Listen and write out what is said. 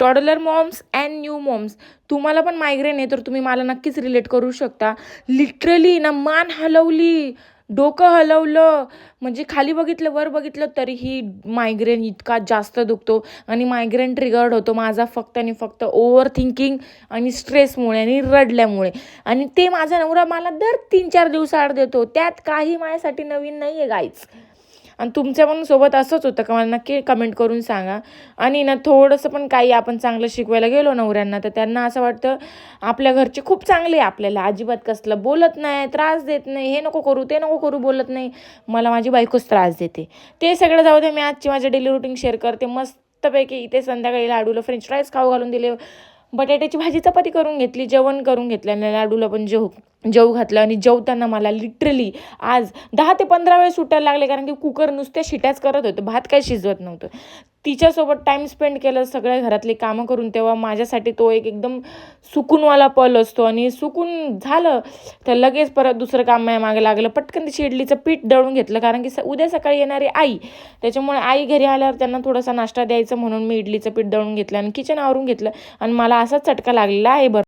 Toddler moms and new moms, तुम्हाला पण migraine आहे तर तुम्ही मला नक्कीच रिलेट करू शकता. लिटरली ना मान हलवली, डोकं हलवलं, म्हणजे खाली बघितलं वर बघितलं तरीही मायग्रेन इतका जास्त दुखतो. आणि मायग्रेन ट्रिगर्ड होतो माझा फक्त आणि फक्त ओव्हर थिंकिंग आणि स्ट्रेसमुळे आणि रडल्यामुळे. आणि ते माझा नवरा मला दर 3-4 दिवसाआड देतो. त्यात काही माझ्यासाठी नवीन नाही आहे गाईज. आणि तुमच्या पण सोबत असंच होतं का मला नक्की कमेंट करून सांगा. आणि ना थोडंसं पण काही आपण चांगलं शिकवायला गेलो नवऱ्यांना तर त्यांना असं वाटतं आपल्या घरचे खूप चांगले आहे, आपल्याला अजिबात कसलं बोलत नाही, त्रास देत नाही, हे नको करू ते नको करू बोलत नाही. मला माझी बायकोच त्रास देते. ते सगळं जाऊ दे, मी आजची माझी डेली रुटीन शेअर करते. मस्तपैकी इथे संध्याकाळी लाडूला फ्रेंच फ्राईज खाऊ घालून दिले, बटाट्याची भाजी चपाती करून घेतली, जेवण करून घेतलं आणि लाडूला पण जेवू घातलं. आणि जेवताना मला लिटरली आज 10 ते 15 वेळेस उठायला लागले, कारण की कुकर नुसत्या शिट्याच करत होतं, भात काय शिजवत नव्हतं. तिच्यासोबत टाईम स्पेंड केलं, सगळ्या घरातली कामं करून, तेव्हा माझ्यासाठी तो एक एकदम सुकूनवाला पल असतो. आणि सुकून झालं तर लगेच परत दुसरं काम माझ्या मागे लागलं. पटकन तिची इडलीचं पीठ दळून घेतलं, कारण की उद्या सकाळी येणारी आई, त्याच्यामुळे आई घरी आल्यावर त्यांना थोडासा नाश्ता द्यायचा म्हणून मी इडलीचं पीठ दळून घेतलं आणि किचन आवरून घेतलं. आणि मला असाच चटका लागलेला आहे बरं.